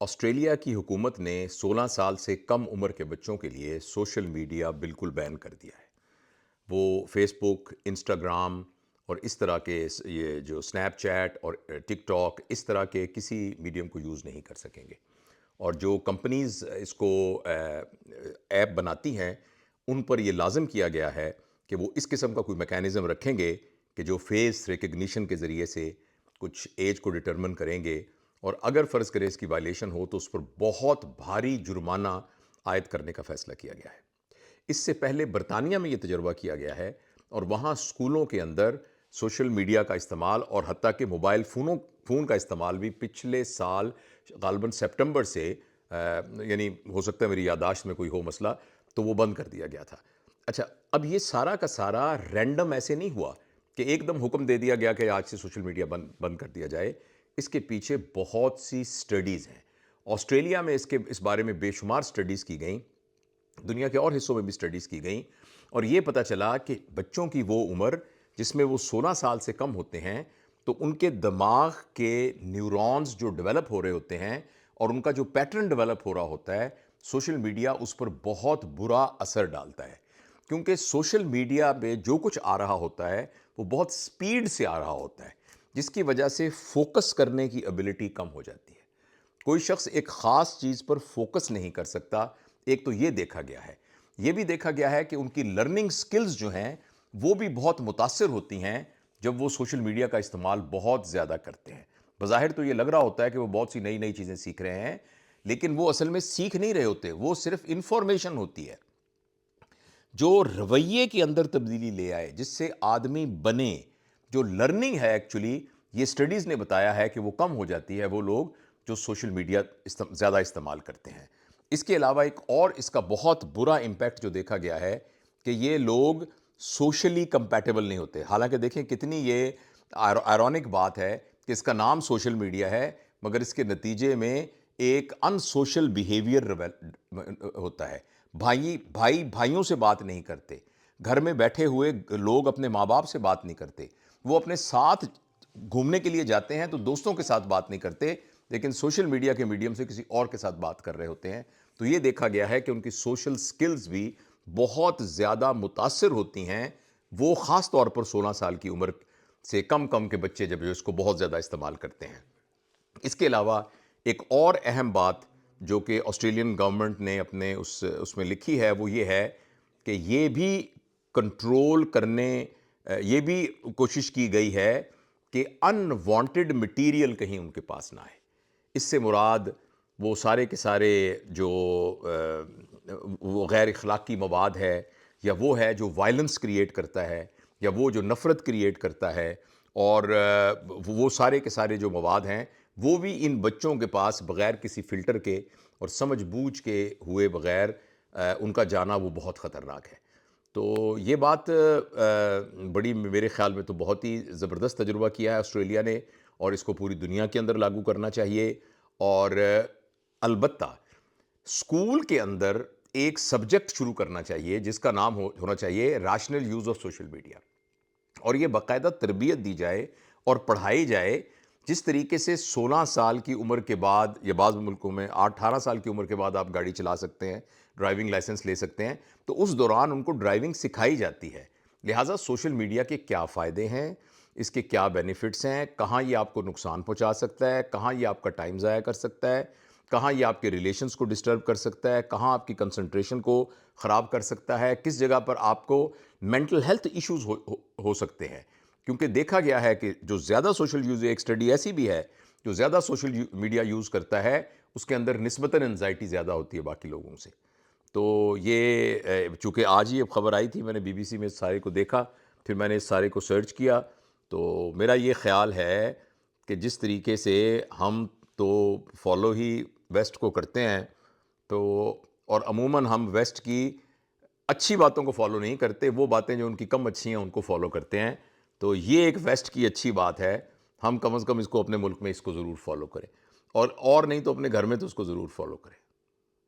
Australia کی حکومت نے 16 سال سے کم عمر کے بچوں کے لیے سوشل میڈیا بالکل بین کر دیا ہے۔ وہ فیس بک، انسٹاگرام اور اس طرح کے یہ جو سنیپ چیٹ اور ٹک ٹاک اس طرح کے کسی میڈیم کو یوز نہیں کر سکیں گے۔ اور جو کمپنیز اس کو ایپ بناتی ہیں ان پر یہ لازم کیا گیا ہے کہ وہ اس قسم کا کوئی میکینزم رکھیں گے کہ جو فیس ریکگنیشن کے ذریعے سے کچھ ایج کو ڈٹرمن کریں گے، اور اگر فرض کرے اس کی وائلیشن ہو تو اس پر بہت بھاری جرمانہ عائد کرنے کا فیصلہ کیا گیا ہے۔ اس سے پہلے برطانیہ میں یہ تجربہ کیا گیا ہے، اور وہاں اسکولوں کے اندر سوشل میڈیا کا استعمال اور حتیٰ کہ موبائل فون کا استعمال بھی پچھلے سال غالباً سپٹمبر سے یعنی ہو سکتا ہے میری یادداشت میں کوئی ہو مسئلہ، تو وہ بند کر دیا گیا تھا۔ اچھا، اب یہ سارا کا سارا رینڈم ایسے نہیں ہوا کہ ایک دم حکم دے دیا گیا کہ آج سے سوشل میڈیا بند کر دیا جائے۔ اس کے پیچھے بہت سی سٹڈیز ہیں۔ آسٹریلیا میں اس بارے میں بے شمار سٹڈیز کی گئیں، دنیا کے اور حصوں میں بھی سٹڈیز کی گئیں، اور یہ پتہ چلا کہ بچوں کی وہ عمر جس میں وہ 16 سال سے کم ہوتے ہیں تو ان کے دماغ کے نیورونز جو ڈیولپ ہو رہے ہوتے ہیں اور ان کا جو پیٹرن ڈیولپ ہو رہا ہوتا ہے، سوشل میڈیا اس پر بہت برا اثر ڈالتا ہے، کیونکہ سوشل میڈیا پہ جو کچھ آ رہا ہوتا ہے وہ بہت سپیڈ سے آ رہا ہوتا ہے، جس کی وجہ سے فوکس کرنے کی ایبلٹی کم ہو جاتی ہے۔ کوئی شخص ایک خاص چیز پر فوکس نہیں کر سکتا۔ ایک تو یہ دیکھا گیا ہے، یہ بھی دیکھا گیا ہے کہ ان کی لرننگ سکلز جو ہیں وہ بھی بہت متاثر ہوتی ہیں جب وہ سوشل میڈیا کا استعمال بہت زیادہ کرتے ہیں۔ بظاہر تو یہ لگ رہا ہوتا ہے کہ وہ بہت سی نئی چیزیں سیکھ رہے ہیں، لیکن وہ اصل میں سیکھ نہیں رہے ہوتے، وہ صرف انفارمیشن ہوتی ہے جو رویے کے اندر تبدیلی لے آئے، جس سے آدمی بنے۔ جو لرننگ ہے ایکچولی، یہ سٹڈیز نے بتایا ہے کہ وہ کم ہو جاتی ہے وہ لوگ جو سوشل میڈیا زیادہ استعمال کرتے ہیں۔ اس کے علاوہ ایک اور اس کا بہت برا امپیکٹ جو دیکھا گیا ہے کہ یہ لوگ سوشلی کمپیٹیبل نہیں ہوتے۔ حالانکہ دیکھیں کتنی یہ آئرونک بات ہے کہ اس کا نام سوشل میڈیا ہے، مگر اس کے نتیجے میں ایک ان سوشل بیہیویئر ہوتا ہے۔ بھائیوں سے بات نہیں کرتے، گھر میں بیٹھے ہوئے لوگ اپنے ماں باپ سے بات نہیں کرتے، وہ اپنے ساتھ گھومنے کے لیے جاتے ہیں تو دوستوں کے ساتھ بات نہیں کرتے، لیکن سوشل میڈیا کے میڈیم سے کسی اور کے ساتھ بات کر رہے ہوتے ہیں۔ تو یہ دیکھا گیا ہے کہ ان کی سوشل سکلز بھی بہت زیادہ متاثر ہوتی ہیں، وہ خاص طور پر 16 سال کی عمر سے کم کے بچے جب اس کو بہت زیادہ استعمال کرتے ہیں۔ اس کے علاوہ ایک اور اہم بات جو کہ آسٹریلین گورنمنٹ نے اپنے اس میں لکھی ہے وہ یہ ہے کہ یہ بھی کنٹرول کرنے، یہ بھی کوشش کی گئی ہے کہ ان وانٹڈ مٹیریل کہیں ان کے پاس نہ آئے۔ اس سے مراد وہ سارے کے سارے جو وہ غیر اخلاقی مواد ہے، یا وہ ہے جو وائلنس کریٹ کرتا ہے، یا وہ جو نفرت کریٹ کرتا ہے، اور وہ سارے کے سارے جو مواد ہیں وہ بھی ان بچوں کے پاس بغیر کسی فلٹر کے اور سمجھ بوجھ کے ہوئے بغیر ان کا جانا وہ بہت خطرناک ہے۔ تو یہ بات بڑی میرے خیال میں تو بہت ہی زبردست تجربہ کیا ہے آسٹریلیا نے، اور اس کو پوری دنیا کے اندر لاگو کرنا چاہیے۔ اور البتہ اسکول کے اندر ایک سبجیکٹ شروع کرنا چاہیے جس کا نام ہونا چاہیے rational use of social media, اور یہ باقاعدہ تربیت دی جائے اور پڑھائی جائے جس طریقے سے 16 سال کی عمر کے بعد، یا بعض ملکوں میں 18 سال کی عمر کے بعد آپ گاڑی چلا سکتے ہیں، ڈرائیونگ لائسنس لے سکتے ہیں، تو اس دوران ان کو ڈرائیونگ سکھائی جاتی ہے۔ لہٰذا سوشل میڈیا کے کیا فائدے ہیں، اس کے کیا بینیفٹس ہیں، کہاں یہ آپ کو نقصان پہنچا سکتا ہے، کہاں یہ آپ کا ٹائم ضائع کر سکتا ہے، کہاں یہ آپ کے ریلیشنز کو ڈسٹرب کر سکتا ہے، کہاں آپ کی کنسنٹریشن کو خراب کر سکتا ہے، کس جگہ پر آپ کو مینٹل ہیلتھ ایشوز ہو سکتے ہیں۔ کیونکہ دیکھا گیا ہے کہ جو زیادہ سوشل یوز، ایک سٹڈی ایسی بھی ہے جو زیادہ سوشل میڈیا یوز کرتا ہے اس کے اندر نسبتاً انزائٹی زیادہ ہوتی ہے باقی لوگوں سے۔ تو یہ چونکہ آج ہی اب خبر آئی تھی، میں نے BBC میں اس سارے کو دیکھا، پھر میں نے اس سارے کو سرچ کیا، تو میرا یہ خیال ہے کہ جس طریقے سے ہم تو فالو ہی ویسٹ کو کرتے ہیں، تو اور عموماً ہم ویسٹ کی اچھی باتوں کو فالو نہیں کرتے، وہ باتیں جو ان کی کم اچھی ہیں ان کو فالو کرتے ہیں۔ تو یہ ایک ویسٹ کی اچھی بات ہے، ہم کم از کم اس کو اپنے ملک میں اس کو ضرور فالو کریں، اور نہیں تو اپنے گھر میں تو اس کو ضرور فالو کریں۔